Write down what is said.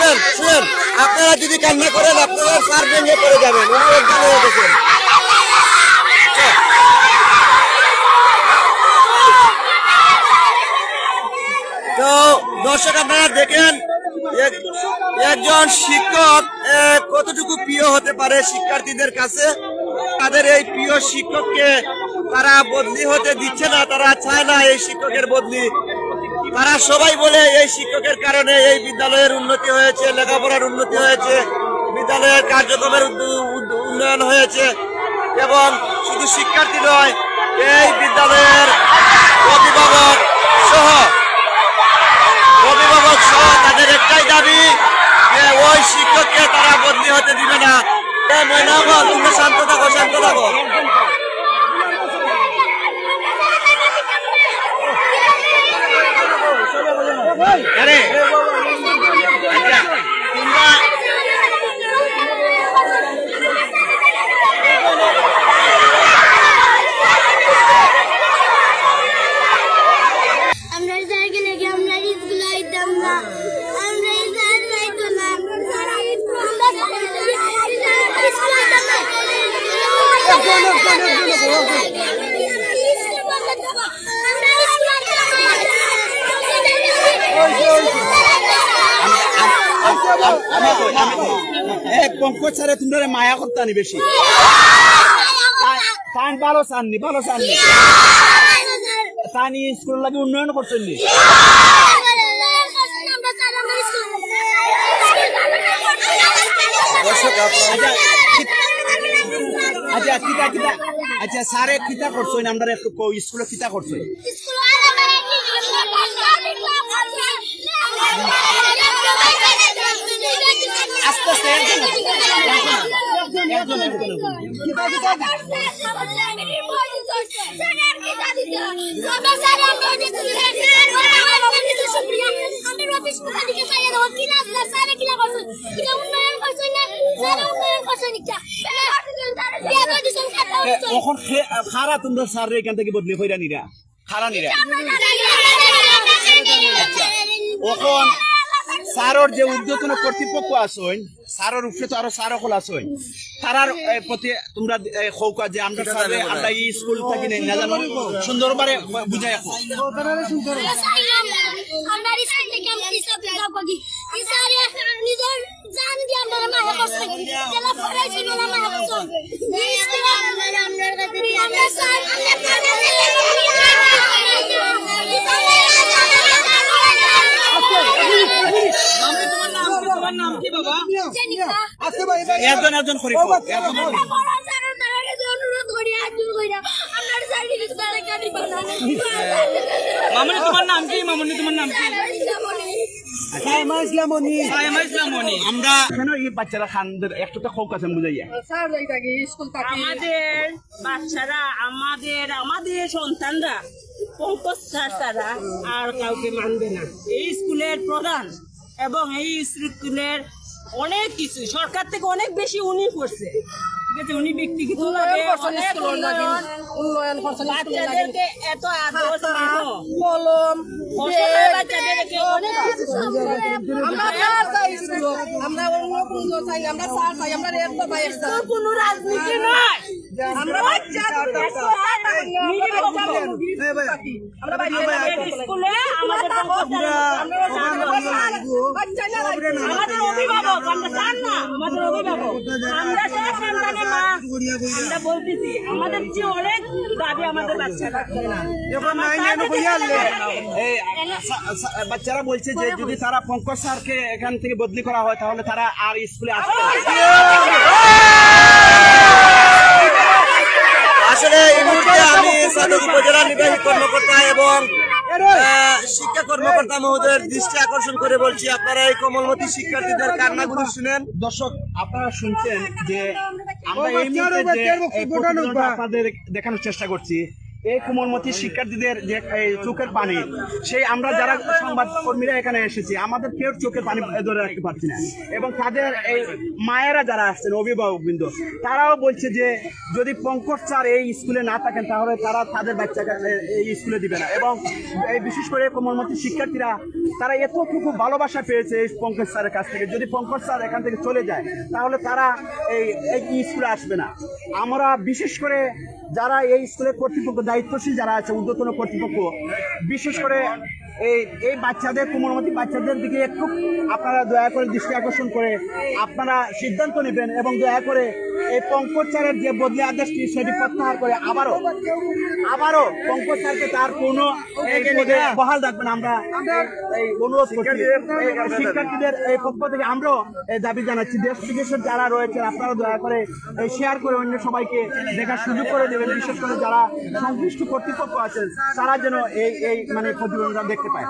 শুনেন শুনেন, আপনারা যদি কান্না করেন আপনারা স্যার ভেঙে পড়ে যাবেন, উনি অজ্ঞান হয়ে গেছেন। তো দর্শক আপনারা দেখেন একজন শিক্ষক কতটুকু প্রিয় হতে পারে শিক্ষার্থীদের কাছে। তাদের এই প্রিয় শিক্ষককে তারা বদলি হতে দিচ্ছে না, তারা চায় না এই শিক্ষকের বদলি। তারা সবাই বলে এই শিক্ষকের কারণে এই বিদ্যালয়ের উন্নতি হয়েছে, লেখাপড়ার উন্নতি হয়েছে, বিদ্যালয়ের কার্যক্রমের উন্নয়ন হয়েছে। এবং শুধু শিক্ষার্থী নয়, এই বিদ্যালয়ের অভিভাবক সহ তাদের একটাই দাবি যে ওই শিক্ষককে তারা বদলি হতে দিবে না। তুমি শান্ত থাকো, শান্ত থাকো। পঙ্কজ স্যারে তোমরা মায়া করতানি বেশি, ভালো চাননি, ভালো চাননি, তানি স্কুল লাগে উন্নয়ন করছেন। আচ্ছা কিতা কিতা, আচ্ছা স্যারে কিতা করছেন, আমরা স্কুলে কিতা করছেন? আস্তে আস্তে খারা তোমরা স্যার এখান থেকে বদলি হইরা নিরা, খারা নিরা। এখন স্যারের যে উদ্যোতন কর্তৃপক্ষ আসেন, স্যারের উপরে তো আরো স্যার হল আসেন, তারার প্রতি তোমরা খৌকা যে আমরা আমরা এই স্কুল থাকি না জানো সুন্দরভাবে বুঝাই একজন একজন করে মামনি তোমার নাম কি? মামনি তোমার নাম কি? আমরা কেন এই বাচ্চারা খানদের একটা খোক আছে বুঝাইয়া আমাদের বাচ্চারা আমাদের সন্তানরা পঙ্কজ স্যার ছাড়া আর কাউকে মানবে না। এই স্কুলের প্রধান এবং এই স্কুলের অনেক কিছু সরকার থেকে অনেক বেশি উনি করছে, ঠিক আছে? উনি ব্যক্তিগত উন্নয়ন বাচ্চাদেরকে এত আদর কলম বাচ্চাদেরকে অনেক কোনো রাজনীতি নয়, আমরা স্কুলে আমাদের অভিভাবক, আমরা চান না আমাদের অভিভাবক, আমরা সব সন্তানের মা, আমরা বলতেছি আমাদের যে অনেক দাবি আমাদের বাচ্চারা। বাচ্চারা বলছে যে যদি তারা পঙ্কজ স্যারকে এখান থেকে বদলি করা হয় তাহলে তারা আর স্কুলে আসবে। আসলে এই মুহূর্তে আমি সদর উপজেলা নির্বাহী কর্মকর্তা এবং শিক্ষা কর্মকর্তা মহোদয়ের দৃষ্টি আকর্ষণ করে বলছি, আপনারা এই কোমলমতি শিক্ষার্থীদের কান্নাগুলো শুনেন। দর্শক আপনারা শুনছেন যে আমরা এই মুহূর্তে আপনাদের দেখানোর চেষ্টা করছি এই কোমলমতি শিক্ষার্থীদের যে চোখের পানি, সেই আমরা যারা সংবাদ কর্মীরা এখানে এসেছি আমাদের কেউ চোখের পানি ধরে রাখতে পারছি না। এবং তাদের এই মায়েরা যারা আসছেন, অভিভাবকবৃন্দ, তারাও বলছে যে যদি পঙ্কজ স্যার এই স্কুলে না থাকেন তাহলে তারা তাদের বাচ্চাকে এই স্কুলে দিবে না। এবং এই বিশেষ করে কোমলমতি শিক্ষার্থীরা তারা এতটুকু ভালোবাসা পেয়েছে এই পঙ্কজ স্যারের কাছ থেকে, যদি পঙ্কজ স্যার এখান থেকে চলে যায় তাহলে তারা এই স্কুলে আসবে না। আমরা বিশেষ করে যারা এই স্কুলের কর্তৃপক্ষ, দায়িত্বশীল যারা আছে, ঊর্ধ্বতন কর্তৃপক্ষ, বিশেষ করে এই বাচ্চাদের, কোমলমতি বাচ্চাদের দিকে একটু আপনারা দয়া করে দৃষ্টি আকর্ষণ করে আপনারা সিদ্ধান্ত নেবেন এবং দয়া করে এই পঙ্কজ স্যারের যে বদলি আদেশটি সেটি প্রত্যাহার করে আবারও পঙ্কজ স্যারকে তার কোনো বহাল রাখবেন। আমরা এই অনুরোধ করছি, শিক্ষার্থীদের এই পক্ষ থেকে আমরাও দাবি জানাচ্ছি। দেশ বিদেশের যারা রয়েছে আপনারা দয়া করে শেয়ার করে অন্য সবাইকে দেখার সুযোগ করে দেবেন, বিশেষ করে যারা সংশ্লিষ্ট কর্তৃপক্ষ আছেন তারা যেন এই মানে প্রতিবেদনটা দেখতে পায়।